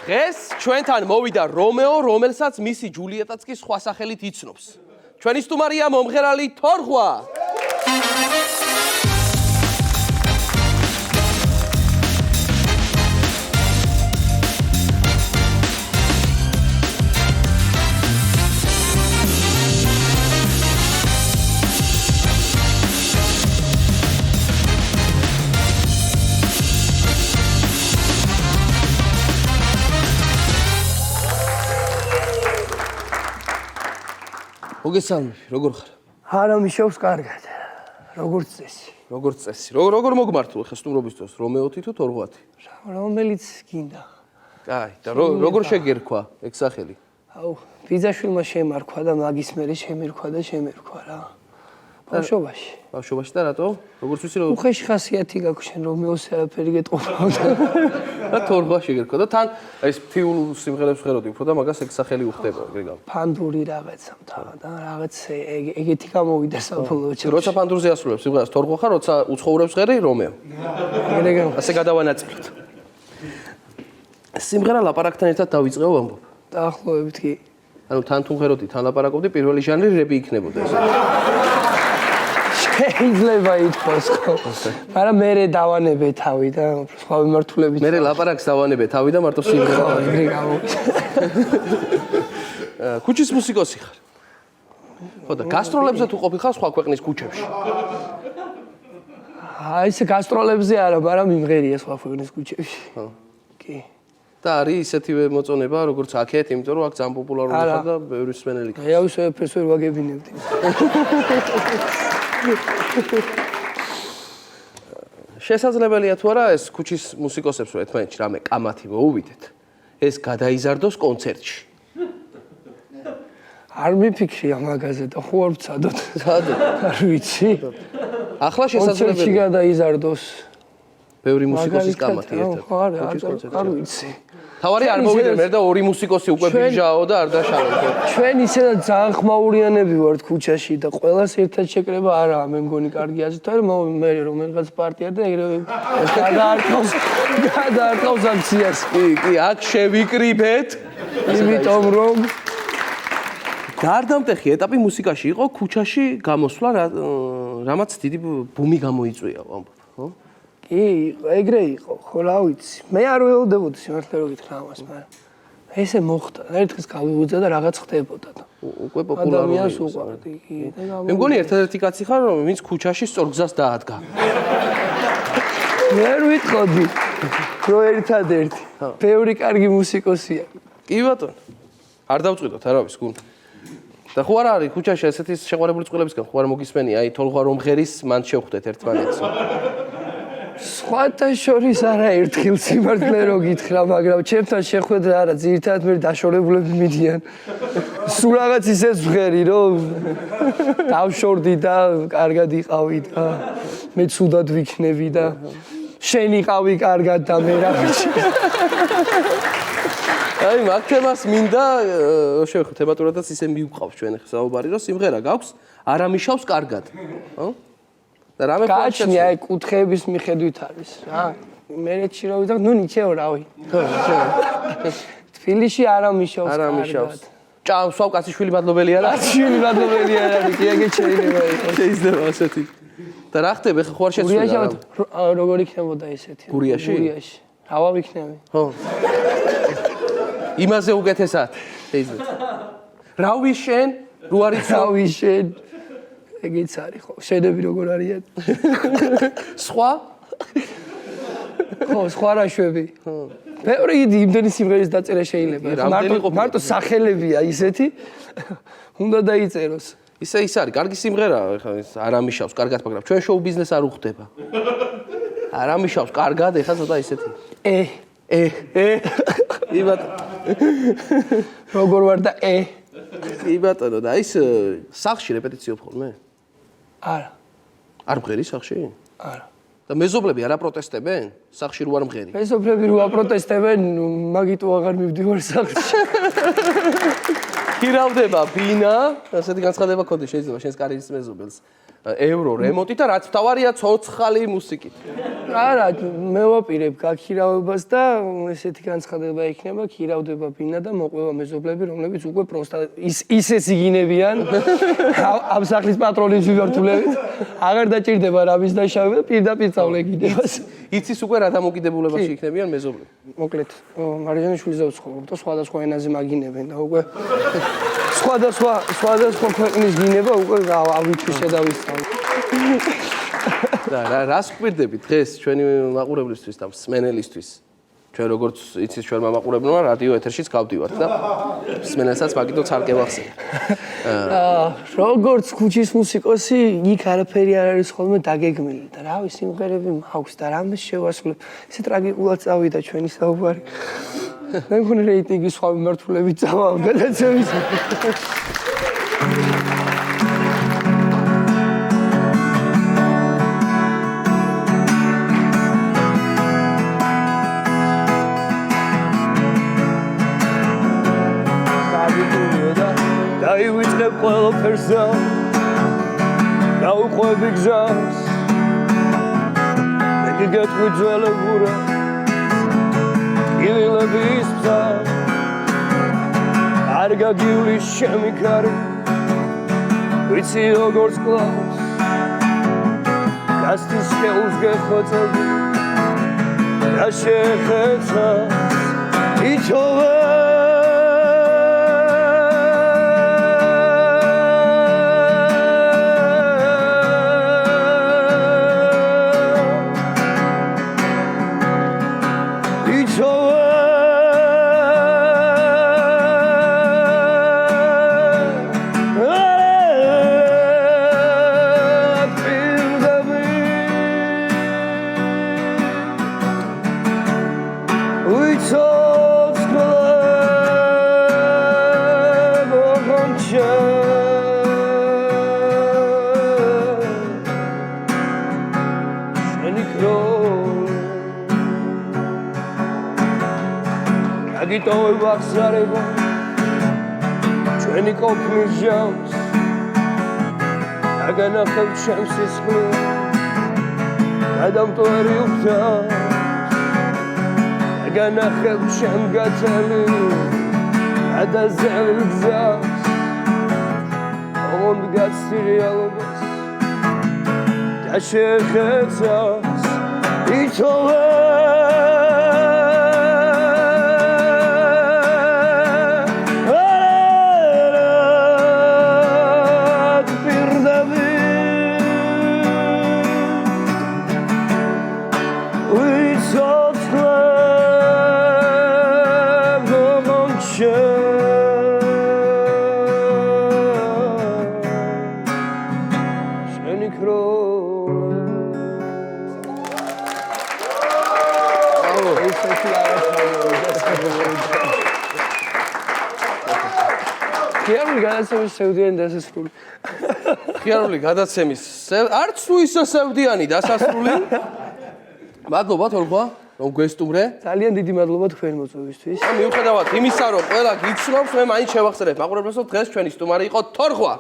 დღეს ჩვენთან მოვიდა რომეო, რომელსაც მისი ჯულიეტაც კი სხვა სახელით იცნობს. ჩვენი სტუმარია მომღერალი თორღვა. მოგესალმები, როგორ ხარ? არა მიშობს კარგად. როგორც წესი. როგორც წესი. როგორ მოგმართულ ხა სტუმრობის დროს, რომეოთი თუ თორღვათი? რომელიც გინდა. კაი, და როგორ შეგერქვა ეგ სახელი? აუ, ბიძაშვილმა შემარქვა და მაგის მერე შემერქვა რა. ბავშვობაში. ბავშვობაში და რატო? როგორც ვიცი რომ უხეში ხასიათი გაქვს შენ რომეოს არაფერი გეტყობავდა. და თორღვა შეგერქვა და თან ეს ფიულ სიმღერებს ვღეროდი უფრო და მაგას ეგ სახელი უხდება ეგრეგალ. ფანდური რაღაცა მთავარ და რაღაც ეგეთი გამოვიდა საბოლოო ჯერში. როცა ფანდურზე ასრულებს სიმღერას თორღვა ხარ, როცა უცხოურებს ღერი რომეო. ეგრეგალ. ასე გადავანაწილოთ. სიმღერა ლაპარაკთან ერთად დავიწყეო ამბობ. დაახლოებით კი. ანუ თან თუ ვღეროდი, თან ლაპარაკობდი, პირველი ჟანრი რეპი იქნებოდა ესე. შეიძლება ითქვას ხო. მაგრამ მე დავანებე თავი და სხვა მიმართულებით. მე ლაპარაკს დავანებე თავი და მარტო სიმღერა. ეგრე გამოვიდა. ქუჩის მუსიკოსი ხარ. ხო და გასტროლებზე თუ ყოფილი ხარ სხვა ქვეყნის ქუჩებში? აი ეს გასტროლებზე არა, მაგრამ მიმღერია სხვა ქვეყნის ქუჩებში. ხო. კი. და არის ისეთივე მოწონება, როგორც აქეთ, იმიტომ რომ აქ ძალიან პოპულარული ხარ და ბევრი მსმენელი გქონდა. მე აუცილებლად ვერ ვაგებინებდი. შესაძლებელია თუ არა ეს ქუჩის მუსიკოსებს რომ ერთმანეთში რამე კამათი მოუვიდეთ, ეს გადაიზარდოს კონცერტში. არ მიფიქრია მაგაზე და ხო არ ვცადოთ. სადაც? არ ვიცი. ახლა კონცერტში შესაძლებელია გადაიზარდოს. ბევრი მუსიკოსის კამათი ერთად. ხო არ ვიცი. თავარი არ მოვიდა მე და ორი მუსიკოსი უკვე ბიჟაო და არ დაშალო. ჩვენ ისედაც ძალიან ხმაურიანები ვართ ქუჩაში და ყველას ერთად შეკრება არა, მე მგონი კარგი აზრია, მე რომელიღაც პარტია და ეგრევე გადაარტყავს აქციას. კი, აქ შევიკრიბეთ. იმიტომ რომ გარდამტეხი ეტაპი მუსიკაში იყო ქუჩაში გამოსვლა, რამაც დიდი ბუმი გამოიწვია, ამბობ, ხო? კი, ეგრე იყო, ხო რა ვიცი. მე არ ველოდებოდი სიმართლე რომ გითხრა ამას, მაგრამ ესე მოხდა. ერთხელ გავიღვიძა და რაღაც ხდებოდა და უკვე პოპულარული. ადამიანს უყვარდი, კი. მე მგონი ერთადერთი კაცი ხარ, ვინც ქუჩაში სწორ გზას დაადგა. ვერ ვიტყოდი, რომ ერთადერთი. ბევრი კარგი მუსიკოსია. კი ბატონო. არ დავწყვიტოთ არავის გუნდა. და ხო არ არის ქუჩაში ესეთი შეყვარებული წყვილებისგან ხო არ მოგისმენი, აი თორღვა რომღერის მან შევხვდეთ ერთმანეთს. სხვათა შორის არა ერთხელ სიმართლე რო გითხრა, მაგრამ ჩემთან შეხვედრა არა, ძირითადად მე დაშორებულები მიდიან. სულ რაღაც ისეც ვღერი, რომ დავშორდი და კარგად იყავი და მე ცუდად ვიქნები და შენ იყავი კარგად და მე რა ვიცი. აი მაგ თემას მინდა შევხვდეთ თემატურადაც ისე მივყავს ჩვენ ახლა საუბარი, რომ სიმღერა გაქვს, არამიშავს კარგად, ხო? და რამე გააჩნია აი კუთხეების მიხედვით არის რა. მერეთში რა ვიზახ, ნუ ნიჩეო რავი. თბილისში არამიშავს კარგად. სვავ კაციშვილი მადლობელი არა? კაციშვილი მადლობელი არა, კი ეგეც შეიძლება იყოს. შეიძლება ასეთი. და რა ხდება ხო არ შეცვლა? როგორ იქნებოდა ესეთი? გურიაში? გურიაში. რავა ვიქნები? ხო. იმაზე უკეთესად. შეიძლება. რავი შენ? რო არის რავი შენ? ეგეც არის ხო? შენები როგორ არიან? სხვა? ხო, სხვა რაშვები. ხო. მეორე იმდენი სიმღერის დაწერა შეიძლება. მარტო სახელებია ისეთი. უნდა დაიწეროს. ისე ის არის, კარგი სიმღერაა, ეხლა არამიშავს კარგად, მაგრამ ჩვენ შოუ ბიზნეს არ უხდება. არამიშავს კარგად, ეხლა ცოტა ისეთი. კი ბატონო. როგორ ვარ და კი ბატონო, და ის სახლში რეპეტიციობ ხოლმე? არა. არ მღერი სახლში? არა. და მეზობლები არ აპროტესტებენ? სახლში რო არ მღერი? მეზობლები რო აპროტესტებენ, მაგიტო აღარ მივდივარ სახლში. ხირავდება ბინა, ასეთი განცხადება ქონდეს შეიძლება შენს კარიერის მეზობელს. ევრო რემონტი და რაც მთავარია ცოცხალი მუსიკით. არა, მე ვაპირებ გაქირავებას და ესეთი განცხადება იქნება, ქირავდება ბინა და მოყვება მეზობლები, რომლებიც უკვე პროსტა ისე იგინებიან ამ სახლის პატრონის მიმართულებით. აღარ დაჭირდება რამის დაშავება და პირდაპირ წავლეგიდებას. იცის უკვე რა დამოკიდებულებაში იქნებიან მეზობლები. მოკლედ, მარჯანიშვილზე ვცხოვრობ და სხვადასხვა ენაზე მაგინებენ და უკვე სხვადასხვა ქვეყნის გინება უკვე ავითვისე და ვისწავლე. და რას გვირდებით დღეს ჩვენი მაყურებლისთვის და მსმენელისთვის? ჩვენ როგორც იცის ჩვენმა მაყურებლებმა რადიო ეთერშიც გავდივართ და მსმენელსაც მაგითაც არ გევახსენებ. როგორც ქუჩის მუსიკოსი, იქ არაფერი არ არის ხოლმე დაგეგმილი და რავი სიმღერები მაქვს და რამეს შევასრულებ. ესე ტრაგიკულად წავიდა ჩვენი საუბარი. მე მგონი რეიტინგი სხვა მიმართულებით წავა გადაცემის. დაივიწყებ ყველაფერს და დავუყვები გზას მე გიგეთყვი ძველებურა კივილების ბზა არ გაგივლის შემი ქარი ვიცი როგორც კლავს გასტის სხეულს გეხოცები და შეხეცა იცოვე აგიტოვებ აღსარება ჩვენი ყოფნის ჟამს აგანახებ ჩემს სისხლს გადამტვერი უფთავს აგანახებ ჩემ გათელი გადაზევლ გზას ოღონდ გაცდი რეალობას და შეხეცას იცოვე ხიარული გადაცემის სევდიანი დასასრული. ხიარული გადაცემის არც თუ ისე სევდიანი დასასრული. მადლობა თორქვა, რომ გვესტუმრე. ძალიან დიდი მადლობა თქვენ მოწვევისთვის. მიუხედავად იმისა, რომ ყველა გიცნობს, მე მაინც შევახსენებ მაყურებლებს, რომ დღეს ჩვენი სტუმარი იყო თორქვა.